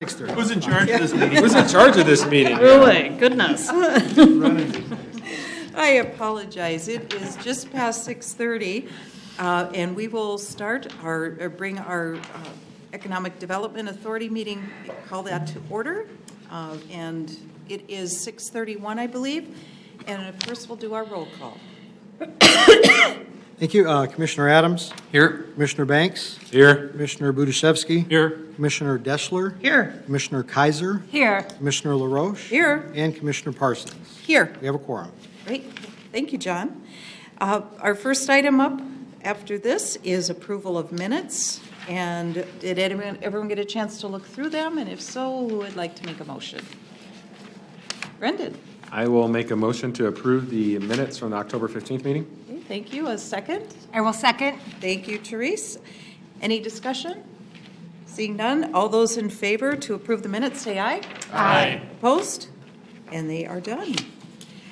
6:30. Who's in charge of this meeting? Who's in charge of this meeting? Really, goodness. I apologize. It is just past 6:30, and we will start bring our Economic Development Authority meeting, call that to order. And it is 6:31, I believe. And first, we'll do our roll call. Thank you. Commissioner Adams. Here. Commissioner Banks. Here. Commissioner Budiszewski. Here. Commissioner Deschler. Here. Commissioner Kaiser. Here. Commissioner LaRoche. Here. And Commissioner Parsons. Here. We have a quorum. Great. Thank you, John. Our first item up after this is approval of minutes. And did everyone get a chance to look through them? And if so, who would like to make a motion? Brendan. I will make a motion to approve the minutes from the October 15th meeting. Okay, thank you. A second? I will second. Thank you, Therese. Any discussion? Seeing none, all those in favor to approve the minutes, say aye. Aye. Opposed? And they are done.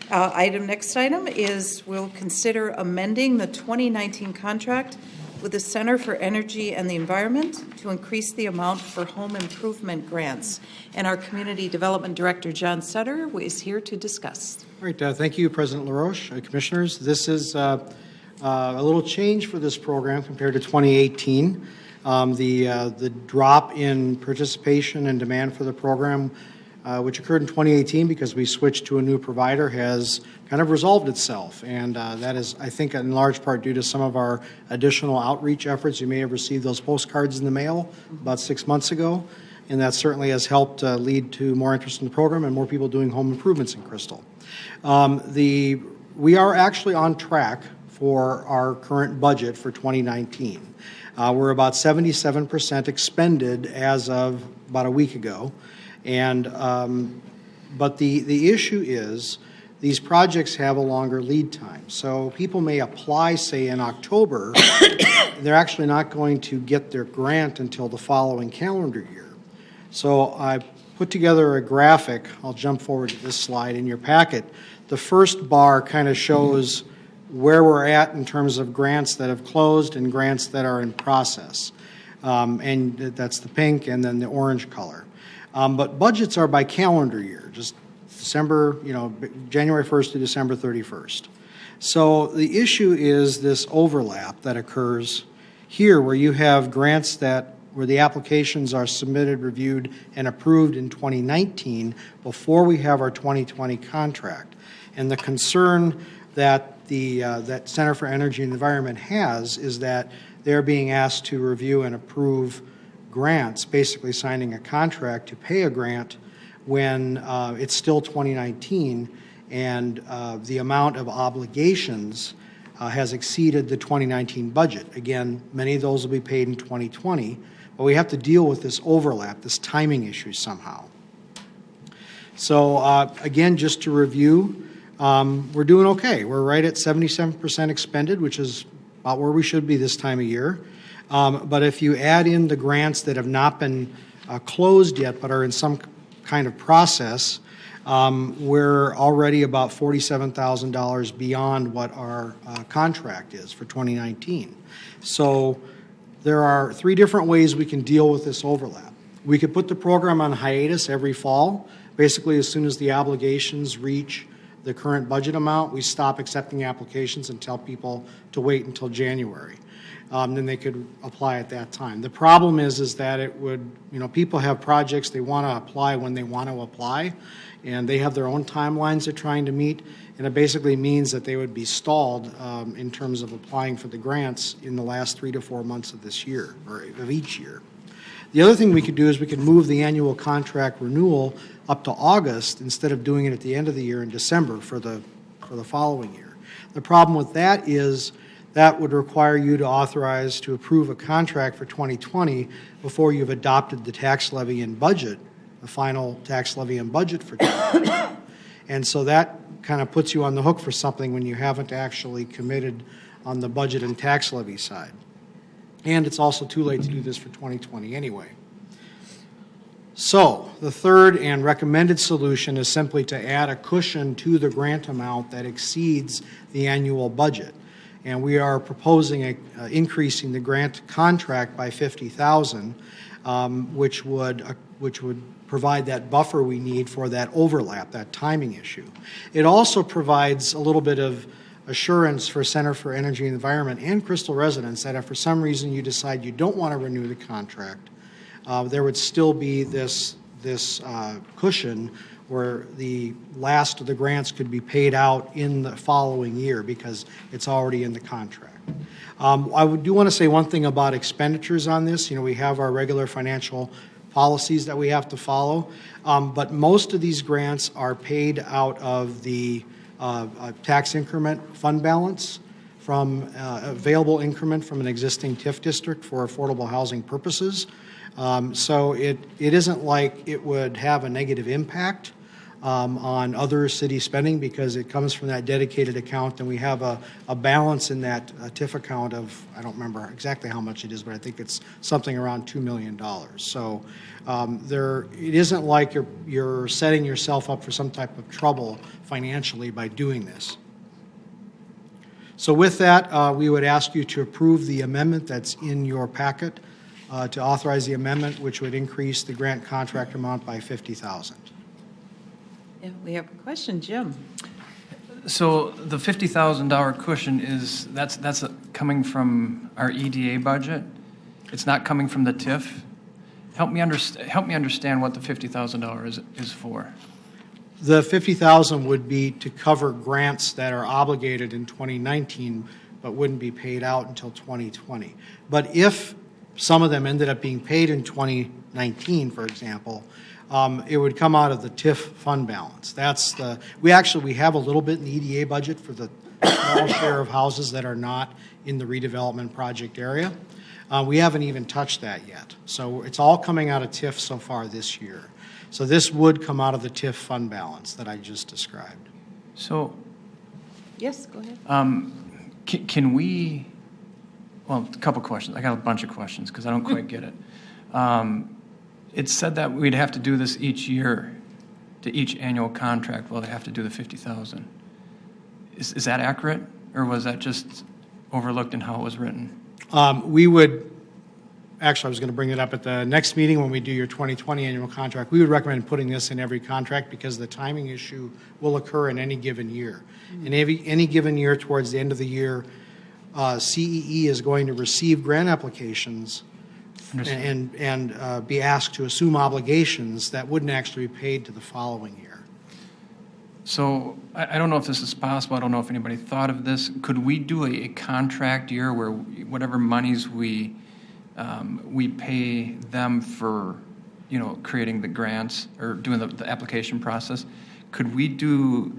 Next item is we'll consider amending the 2019 contract with the Center for Energy and the Environment to increase the amount for home improvement grants. And our Community Development Director, John Sutter, is here to discuss. All right. Thank you, President LaRoche. Commissioners, this is a little change for this program compared to 2018. The drop in participation and demand for the program, which occurred in 2018 because we switched to a new provider, has kind of resolved itself. And that is, I think, in large part due to some of our additional outreach efforts. You may have received those postcards in the mail about 6 months ago. And that certainly has helped lead to more interest in the program and more people doing home improvements in Crystal. We are actually on track for our current budget for 2019. We're about 77% expended as of about a week ago. And but the issue is these projects have a longer lead time. So people may apply, say, in October, and they're actually not going to get their grant until the following calendar year. So I put together a graphic. I'll jump forward to this slide in your packet. The first bar kind of shows where we're at in terms of grants that have closed and grants that are in process. And that's the pink and then the orange color. But budgets are by calendar year, just December, January 1st to December 31st. So the issue is this overlap that occurs here where you have grants where the applications are submitted, reviewed, and approved in 2019 before we have our 2020 contract. And the concern that that Center for Energy and Environment has is that they're being asked to review and approve grants, basically signing a contract to pay a grant when it's still 2019 and the amount of obligations has exceeded the 2019 budget. Again, many of those will be paid in 2020, but we have to deal with this overlap, this timing issue somehow. So again, just to review, we're doing okay. We're right at 77% expended, which is about where we should be this time of year. But if you add in the grants that have not been closed yet but are in some kind of process, we're already about $47,000 beyond what our contract is for 2019. So there are three different ways we can deal with this overlap. We could put the program on hiatus every fall. Basically, as soon as the obligations reach the current budget amount, we stop accepting applications and tell people to wait until January. Then they could apply at that time. The problem is that it would, people have projects, they want to apply when they want to apply, and they have their own timelines they're trying to meet, and it basically means that they would be stalled in terms of applying for the grants in the last 3 to 4 months of this year, or of each year. The other thing we could do is we could move the annual contract renewal up to August instead of doing it at the end of the year in December for the following year. The problem with that is that would require you to authorize to approve a contract for 2020 before you've adopted the tax levy and budget, the final tax levy and budget for 2020. And so that kind of puts you on the hook for something when you haven't actually committed on the budget and tax levy side. And it's also too late to do this for 2020 anyway. So the third and recommended solution is simply to add a cushion to the grant amount that exceeds the annual budget. and we are proposing increasing the grant contract by $50,000, which would provide that buffer we need for that overlap, that timing issue. It also provides a little bit of assurance for Center for Energy and Environment and Crystal residents that if for some reason you decide you don't want to renew the contract, there would still be this cushion where the last of the grants could be paid out in the following year because it's already in the contract. I do want to say one thing about expenditures on this. We have our regular financial policies that we have to follow, but most of these grants are paid out of the tax increment fund balance from available increment from an existing TIF district for affordable housing purposes. So it isn't like it would have a negative impact on other city spending because it comes from that dedicated account, and we have a balance in that TIF account of, I don't remember exactly how much it is, but I think it's something around $2 million. So it isn't like you're setting yourself up for some type of trouble financially by doing this. So with that, we would ask you to approve the amendment that's in your packet to authorize the amendment, which would increase the grant contract amount by $50,000. Yeah, we have a question, Jim. So the $50,000 cushion that's coming from our EDA budget. It's not coming from the TIF. Help me understand what the $50,000 is for. The $50,000 would be to cover grants that are obligated in 2019 but wouldn't be paid out until 2020. But if some of them ended up being paid in 2019, for example, it would come out of the TIF fund balance. We have a little bit in the EDA budget for the small share of houses that are not in the redevelopment project area. We haven't even touched that yet. So it's all coming out of TIF so far this year. So this would come out of the TIF fund balance that I just described. So, Yes, go ahead. can we? Well, a couple questions. I got a bunch of questions because I don't quite get it. It said that we'd have to do this each year to each annual contract. Well, they have to do the $50,000. Is that accurate, or was that just overlooked in how it was written? We would, actually, I was going to bring it up at the next meeting when we do your 2020 annual contract. We would recommend putting this in every contract because the timing issue will occur in any given year. In any given year, towards the end of the year, CEE is going to receive grant applications and be asked to assume obligations that wouldn't actually be paid to the following year. So I don't know if this is possible. I don't know if anybody thought of this. Could we do a contract year where whatever monies we pay them for, creating the grants or doing the application process, could we do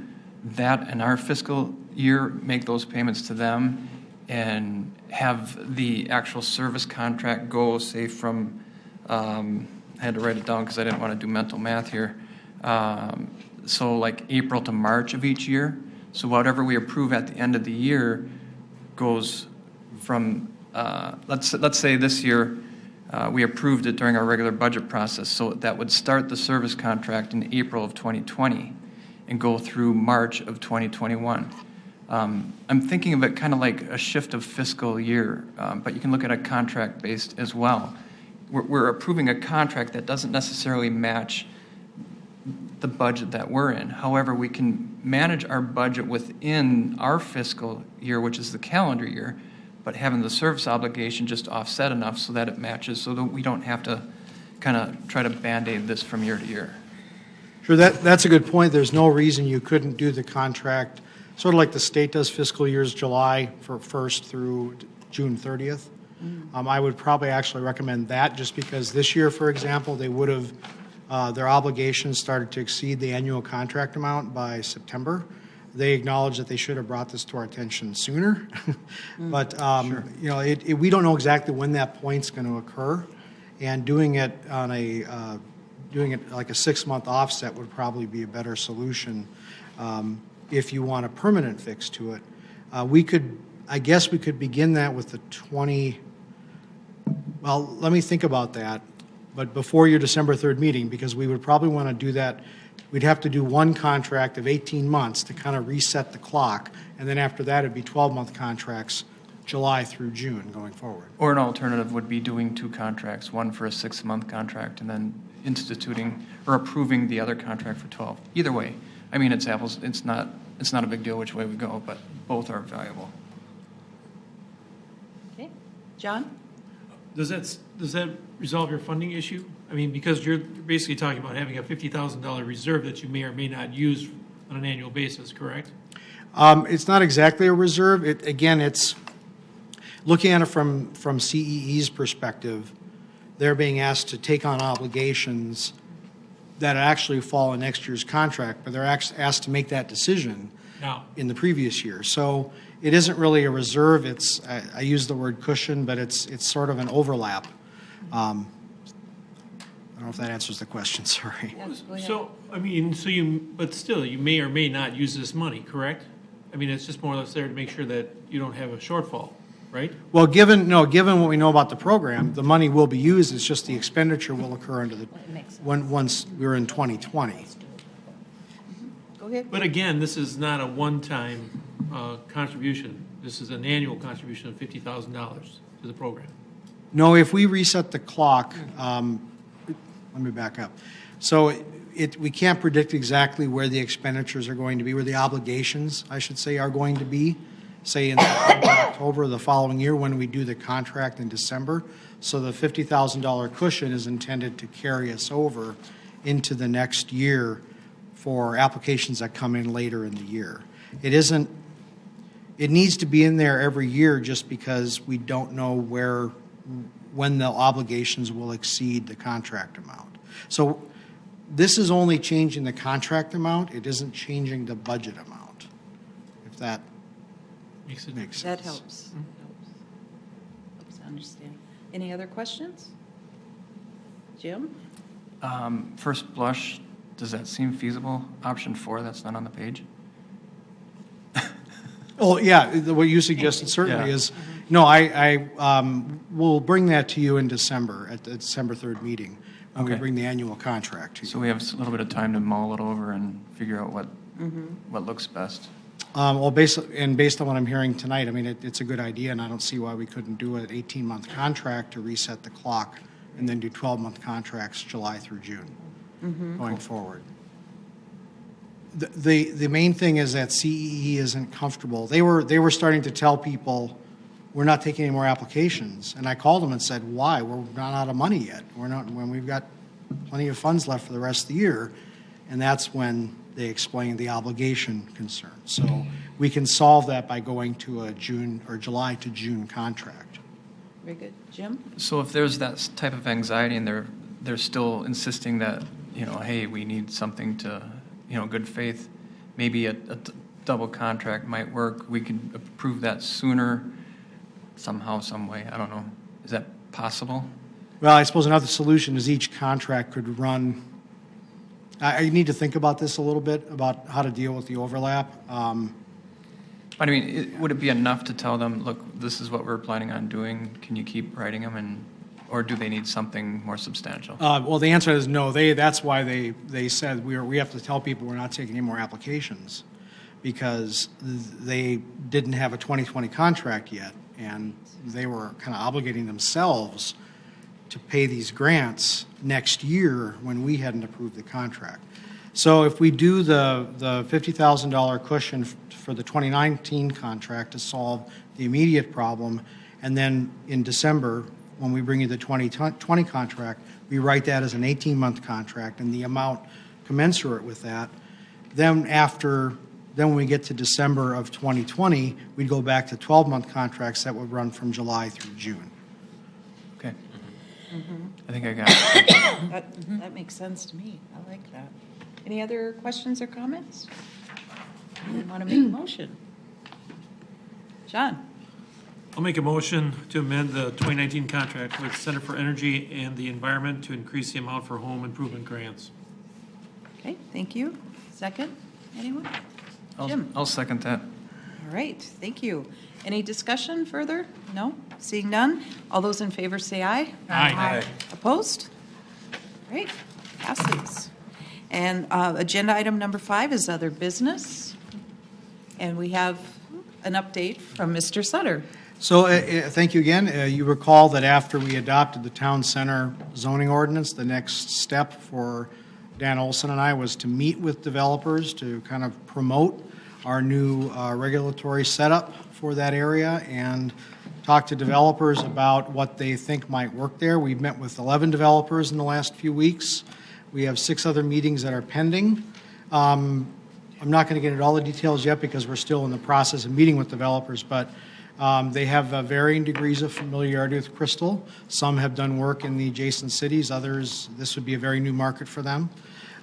that in our fiscal year, make those payments to them, and have the actual service contract go, say, from, I had to write it down because I didn't want to do mental math here, so like April to March of each year. So whatever we approve at the end of the year goes from, let's say this year we approved it during our regular budget process, so that would start the service contract in April of 2020 and go through March of 2021. I'm thinking of it kind of like a shift of fiscal year, but you can look at a contract-based as well. We're approving a contract that doesn't necessarily match the budget that we're in. However, we can manage our budget within our fiscal year, which is the calendar year, but having the service obligation just offset enough so that it matches, so that we don't have to kind of try to Band-Aid this from year to year. Sure, that's a good point. There's no reason you couldn't do the contract sort of like the state does fiscal years July 1st through June 30th. I would probably actually recommend that just because this year, for example, they would have, their obligations started to exceed the annual contract amount by September. They acknowledge that they should have brought this to our attention sooner. But, Sure. We don't know exactly when that point's going to occur. And doing it on doing it like a 6-month offset would probably be a better solution. If you want a permanent fix to it, I guess we could begin that with the 20. Well, let me think about that. but before your December 3rd meeting, because we would probably want to do that. We'd have to do one contract of 18 months to kind of reset the clock, and then after that, it'd be 12-month contracts, July through June going forward. Or an alternative would be doing two contracts, one for a 6-month contract and then instituting or approving the other contract for 12. Either way, I mean, it's apples, it's not a big deal which way we go, but both are valuable. Okay. John? Does that resolve your funding issue? I mean, because you're basically talking about having a $50,000 reserve that you may or may not use on an annual basis, correct? It's not exactly a reserve. It's looking at it from CEE's perspective. They're being asked to take on obligations that actually fall in next year's contract, but they're asked to make that decision Now, in the previous year. So it isn't really a reserve. I use the word cushion, but it's sort of an overlap. I don't know if that answers the question, sorry. so, I mean, but still, you may or may not use this money, correct? I mean, it's just more or less there to make sure that you don't have a shortfall, right? Well, given what we know about the program, the money will be used, it's just the expenditure will occur once we're in 2020. Go ahead. But again, this is not a one-time contribution. This is an annual contribution of $50,000 to the program. No, if we reset the clock, let me back up. So we can't predict exactly where the expenditures are going to be, where the obligations, I should say, are going to be, say in October the following year when we do the contract in December. So the $50,000 cushion is intended to carry us over into the next year for applications that come in later in the year. It needs to be in there every year just because we don't know when the obligations will exceed the contract amount. So this is only changing the contract amount. It isn't changing the budget amount, if that makes sense. That helps. Helps to understand. Any other questions? Jim? First blush, does that seem feasible? Option 4, that's not on the page? Oh, yeah, what you suggested certainly Yeah. is, no, I will bring that to you in December, at the December 3rd meeting, when we Okay. bring the annual contract to you. So we have a little bit of time to mull it over and figure out what looks best. Well, based on what I'm hearing tonight, I mean, it's a good idea, and I don't see why we couldn't do an 18-month contract to reset the clock, and then do 12-month contracts July through June, going forward. The main thing is that CEE isn't comfortable. They were starting to tell people, we're not taking any more applications, and I called them and said, why? We're not out of money yet. When we've got plenty of funds left for the rest of the year, and that's when they explained the obligation concern. So we can solve that by going to a July to June contract. Very good. Jim? So if there's that type of anxiety and they're still insisting that, hey, we need something to, good faith, maybe a double contract might work. We can approve that sooner somehow, some way. I don't know. Is that possible? Well, I suppose another solution is each contract could run. I need to think about this a little bit, about how to deal with the overlap. But I mean, would it be enough to tell them, look, this is what we're planning on doing. Can you keep writing them, or do they need something more substantial? Well, the answer is no. That's why they said we have to tell people we're not taking any more applications, because they didn't have a 2020 contract yet, and they were kind of obligating themselves to pay these grants next year when we hadn't approved the contract. So if we do the $50,000 cushion for the 2019 contract to solve the immediate problem, and then in December, when we bring you the 2020 contract, we write that as an 18-month contract and the amount commensurate with that, then when we get to December of 2020, we'd go back to 12-month contracts that would run from July through June. Okay. I think I got it. That makes sense to me. I like that. Any other questions or comments? Anyone want to make a motion? John? I'll make a motion to amend the 2019 contract with Center for Energy and the Environment to increase the amount for home improvement grants. Okay, thank you. Second? Anyone? Jim? I'll second that. All right, thank you. Any discussion further? No? Seeing none? All those in favor say aye. Aye. Opposed? Great, passes. And agenda item number 5 is other business. And we have an update from Mr. Sutter. So, thank you again. You recall that after we adopted the town center zoning ordinance, the next step for Dan Olson and I was to meet with developers to kind of promote our new regulatory setup for that area and talk to developers about what they think might work there. We've met with 11 developers in the last few weeks. We have 6 other meetings that are pending. I'm not going to get into all the details yet because we're still in the process of meeting with developers, but they have varying degrees of familiarity with Crystal. Some have done work in the adjacent cities. Others, this would be a very new market for them.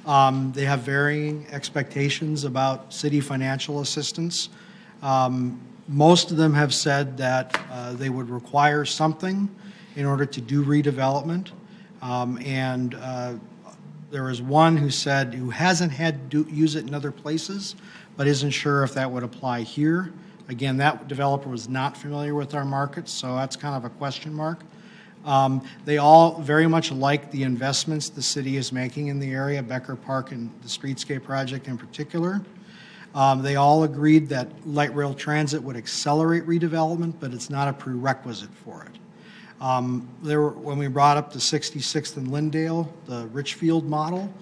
They have varying expectations about city financial assistance. Most of them have said that they would require something in order to do redevelopment. There was one who said, who hasn't had to use it in other places, but isn't sure if that would apply here. Again, that developer was not familiar with our markets, so that's kind of a question mark. They all very much like the investments the city is making in the area, Becker Park and the Streetscape project in particular. They all agreed that light rail transit would accelerate redevelopment, but it's not a prerequisite for it. When we brought up the 66th and Lindale, the Richfield model,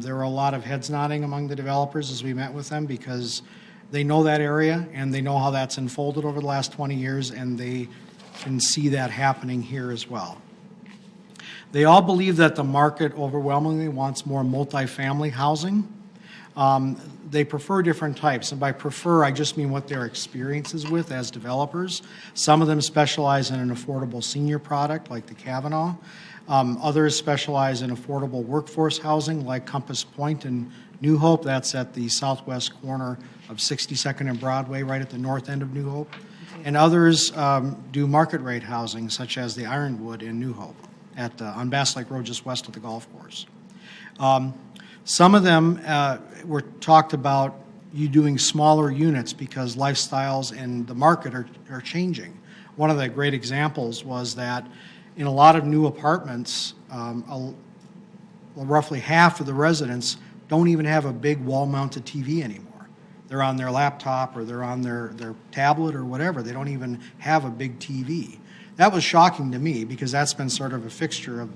there were a lot of heads nodding among the developers as we met with them because they know that area and they know how that's unfolded over the last 20 years, and they can see that happening here as well. They all believe that the market overwhelmingly wants more multifamily housing. They prefer different types, and by prefer, I just mean what their experience is with as developers. Some of them specialize in an affordable senior product, like the Kavanaugh. Others specialize in affordable workforce housing, like Compass Point in New Hope. That's at the southwest corner of 62nd and Broadway, right at the north end of New Hope. And others do market rate housing, such as the Ironwood in New Hope on Bass Lake Road, just west of the golf course. Some of them were talked about you doing smaller units because lifestyles and the market are changing. One of the great examples was that in a lot of new apartments, roughly half of the residents don't even have a big wall-mounted TV anymore. They're on their laptop or they're on their tablet or whatever. They don't even have a big TV. That was shocking to me because that's been sort of a fixture of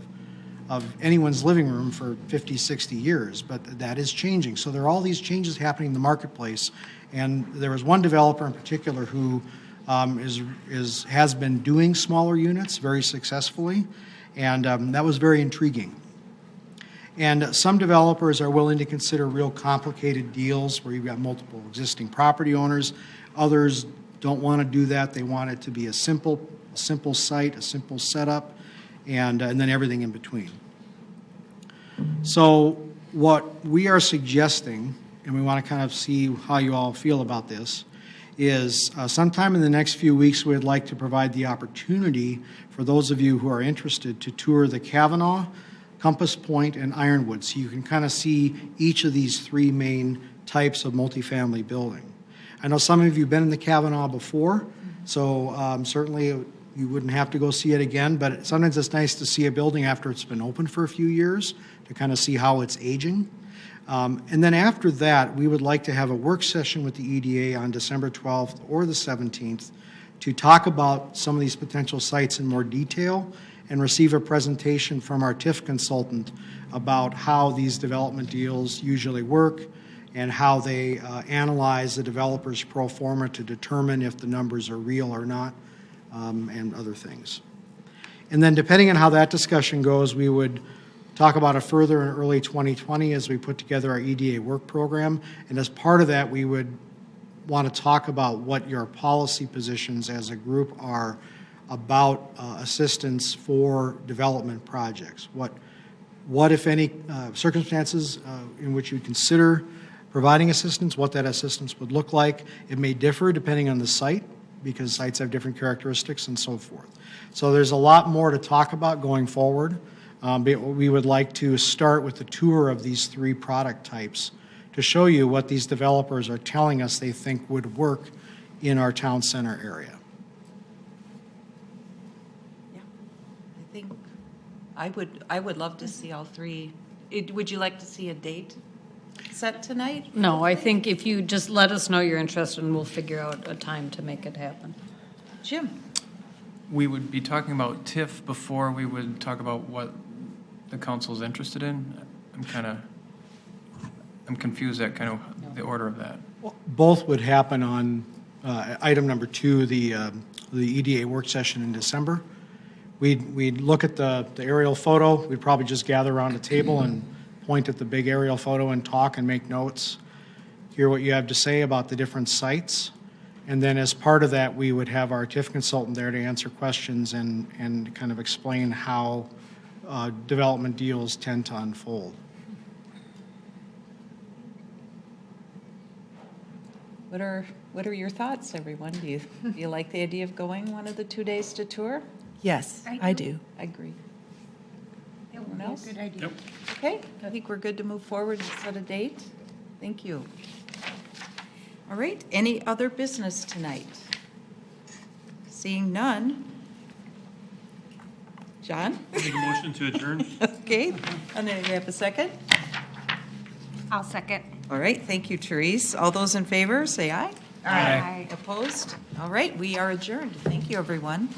anyone's living room for 50, 60 years, but that is changing. So there are all these changes happening in the marketplace, and there was one developer in particular who has been doing smaller units very successfully, and that was very intriguing. And some developers are willing to consider real complicated deals where you've got multiple existing property owners. Others don't want to do that. They want it to be a simple site, a simple setup, and then everything in between. So what we are suggesting, and we want to kind of see how you all feel about this, is sometime in the next few weeks we'd like to provide the opportunity for those of you who are interested to tour the Kavanaugh, Compass Point, and Ironwood, so you can kind of see each of these 3 main types of multifamily building. I know some of you have been in the Kavanaugh before, so certainly you wouldn't have to go see it again, but sometimes it's nice to see a building after it's been open for a few years to kind of see how it's aging. And then after that, we would like to have a work session with the EDA on December 12th or the 17th to talk about some of these potential sites in more detail and receive a presentation from our TIF consultant about how these development deals usually work and how they analyze the developer's pro forma to determine if the numbers are real or not, and other things. And then depending on how that discussion goes, we would talk about it further in early 2020 as we put together our EDA work program. And as part of that, we would want to talk about what your policy positions as a group are about assistance for development projects. What if any, circumstances in which you consider providing assistance, what that assistance would look like. It may differ depending on the site, because sites have different characteristics and so forth. So there's a lot more to talk about going forward. We would like to start with the tour of these 3 product types to show you what these developers are telling us they think would work in our town center area. Yeah, I think I would love to see all three. Would you like to see a date set tonight? No, I think if you just let us know you're interested, and we'll figure out a time to make it happen. Jim? We would be talking about TIF before we would talk about what the council's interested in. I'm confused at kind of the order of that. Both would happen on item number 2, the EDA work session in December. We'd look at the aerial photo. We'd probably just gather around a table and point at the big aerial photo and talk and make notes, hear what you have to say about the different sites. And then as part of that, we would have our TIF consultant there to answer questions and kind of explain how development deals tend to unfold. What are your thoughts, everyone? Do you like the idea of going one of the 2 days to tour? Yes, I do. I agree. That would be a good idea. Okay, I think we're good to move forward and set a date. Thank you. All right, any other business tonight? Seeing none. John? Make a motion to adjourn? Okay, and then you have a second? I'll second. All right, thank you, Therese. All those in favor, say aye. Aye. Opposed? All right, we are adjourned. Thank you, everyone.